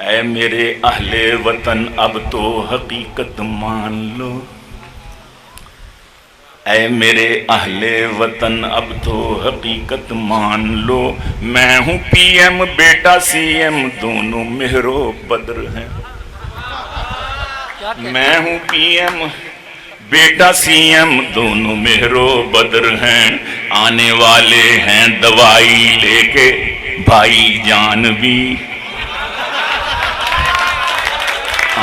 اے میرے اہل وطن اب تو حقیقت مان لو، اے میرے اہل وطن اب تو حقیقت مان لو، میں ہوں پی ایم بیٹا سی ایم دونوں مہر و بدر ہیں، میں ہوں پی ایم بیٹا سی ایم دونوں مہر و بدر ہیں، آنے والے ہیں دوائی لے کے بھائی جان بھی،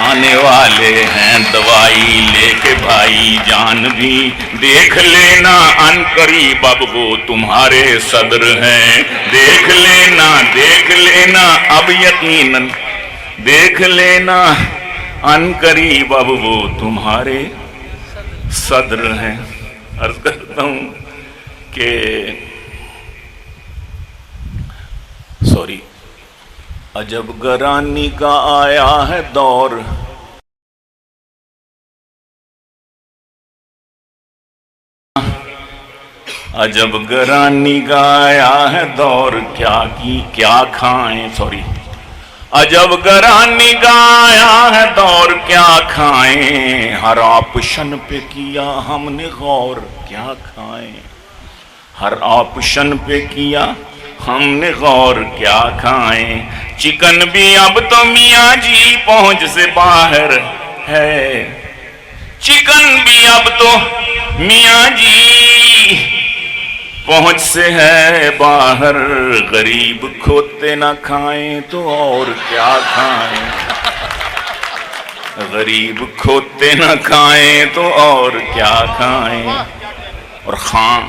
آنے والے ہیں دوائی لے کے بھائی جان بھی، دیکھ لینا ان قریب اب وہ تمہارے صدر ہیں، دیکھ لینا اب یقیناً دیکھ لینا ان قریب اب وہ تمہارے صدر ہیں۔ عرض کرتا ہوں کہ عجب گرانی کا آیا ہے دور، عجب گرانی کا آیا ہے دور، کیا کھائیں عجب گرانی کا آیا ہے دور، کیا کھائیں ہر آپشن پہ کیا ہم نے غور، کیا کھائیں ہر آپشن پہ کیا ہم نے غور، کیا کھائیں چکن بھی اب تو میاں جی پہنچ سے باہر ہے، چکن بھی اب تو میاں جی پہنچ سے ہے باہر، غریب کھوتے نہ کھائیں تو اور کیا کھائیں، غریب کھوتے نہ کھائیں تو اور کیا کھائیں، اور خان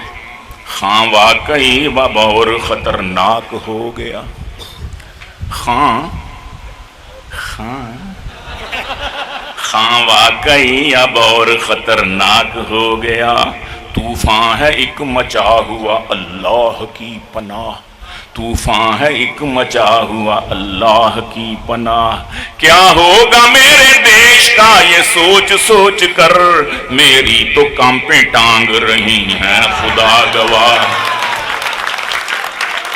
واقعی اب اور خطرناک ہو گیا، خان واقعی اب اور خطرناک ہو گیا، طوفان ہے ایک مچا ہوا اللہ کی پناہ، طوفان ہے ایک مچا ہوا اللہ کی پناہ، کیا ہوگا میرے دیش کا یہ سوچ سوچ کر میری تو کانپیں ٹانگ رہی ہیں خدا گواہ،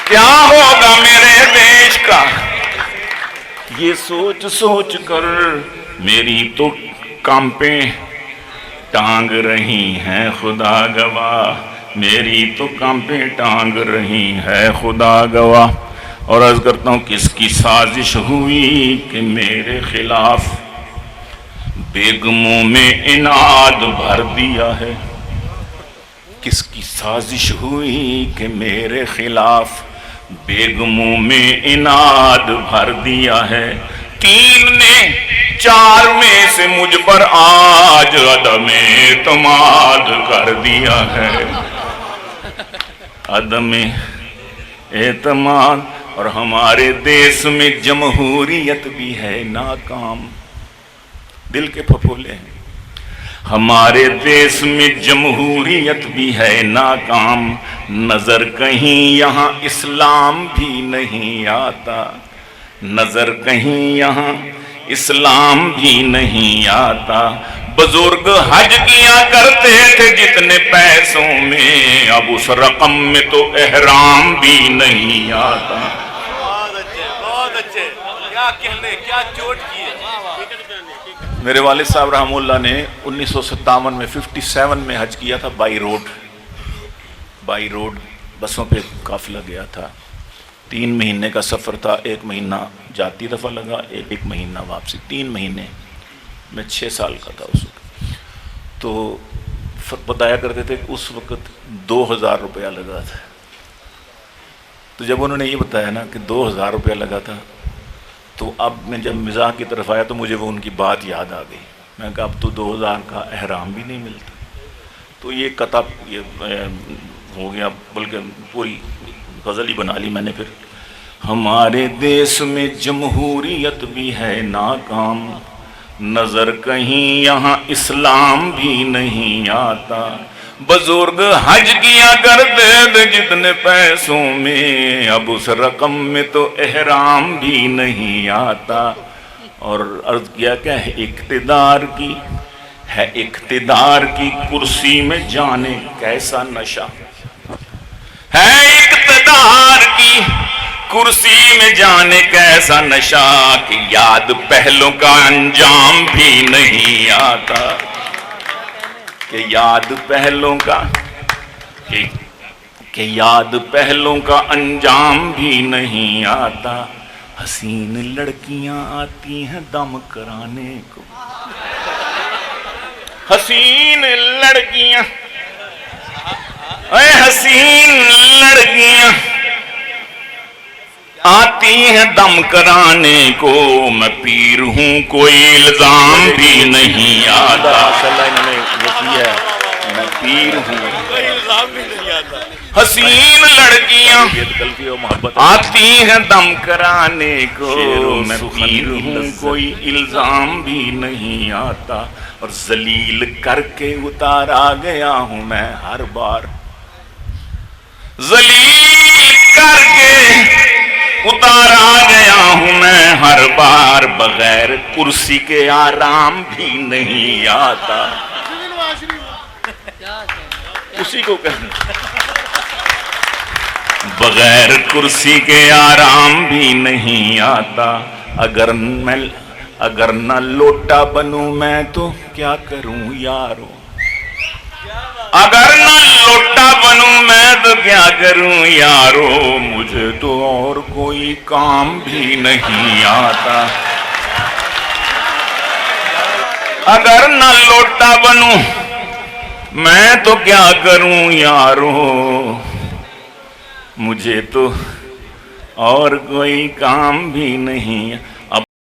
کیا ہوگا میرے دیش کا یہ سوچ سوچ کر میری تو کانپیں ٹانگ رہی ہیں خدا گواہ، میری تو کانپیں ٹانگ رہی ہے خدا گواہ، اور عرض کرتا ہوں کس کی سازش ہوئی کہ میرے خلاف بیگموں میں اناد بھر دیا ہے، کس کی سازش ہوئی کہ میرے خلاف بیگموں میں اناد بھر دیا ہے، 3 نے 4 میں سے مجھ پر آج عدم اعتماد کر دیا ہے، عدم اعتماد، اور ہمارے دیس میں جمہوریت بھی ہے ناکام، دل کے پھپھولے ہیں، ہمارے دیس میں جمہوریت بھی ہے ناکام، نظر کہیں یہاں اسلام بھی نہیں آتا، نظر کہیں یہاں اسلام بھی نہیں آتا، بزرگ حج کیا کرتے تھے جتنے پیسوں میں، اب اس رقم میں تو احرام بھی نہیں آتا، بہت اچھے کیا کہنے کیا چوٹ کیے۔ میرے والد صاحب رحمہ اللہ نے 1957 میں 57 میں حج کیا تھا، بائی روڈ بسوں پہ قافلہ گیا تھا، 3 مہینے کا سفر تھا، 1 مہینہ جاتی دفعہ لگا، 1 مہینہ واپسی، 3 مہینے میں 6 سال کا تھا اس وقت، تو بتایا کرتے تھے کہ اس وقت 2000 روپیہ لگا تھا، تو جب انہوں نے یہ بتایا نا کہ 2000 روپیہ لگا تھا، تو اب میں جب مزاح کی طرف آیا تو مجھے وہ ان کی بات یاد آ گئی، میں کہا اب تو 2000 کا احرام بھی نہیں ملتا، تو یہ قطع یہ ہو گیا، بلکہ پوری غزل ہی بنا لی میں نے پھر، ہمارے دیس میں جمہوریت بھی ہے ناکام، نظر کہیں یہاں اسلام بھی نہیں آتا، بزرگ حج کیا کرتے تھے جتنے پیسوں میں، اب اس رقم میں تو احرام بھی نہیں آتا، اور عرض کیا کہ اقتدار کی کرسی میں جانے کیسا نشہ ہے، اقتدار کی کرسی میں جانے کیسا نشہ کہ یاد پہلوں کا انجام بھی نہیں آتا، کہ یاد پہلوں کا کہ یاد پہلوں کا انجام بھی نہیں آتا، حسین لڑکیاں آتی ہیں دم کرانے کو، حسین لڑکیاں، اے حسین لڑکیاں آتی ہیں دم کرانے کو، میں پیر ہوں کوئی الزام بھی نہیں آتا، انہوں نے یہ کیا ہے، میں پیر ہوں کوئی الزام بھی نہیں آتا، حسین لڑکیاں آتی ہیں دم کرانے کو، میں پیر ہوں کوئی الزام بھی نہیں آتا، اور ذلیل کر کے اتارا گیا ہوں میں ہر بار، ذلیل کر کے اتارا گیا ہوں میں ہر بار، بغیر کرسی کے آرام بھی نہیں آتا، اسی کو کہنا، بغیر کرسی کے آرام بھی نہیں آتا، اگر نہ لوٹا بنوں میں تو کیا کروں یارو، اگر نہ لوٹا بنوں میں تو کیا کروں یارو، مجھے تو اور کوئی کام بھی نہیں آتا، اگر نہ لوٹا بنوں میں تو کیا کروں یارو، مجھے تو اور کوئی کام بھی نہیں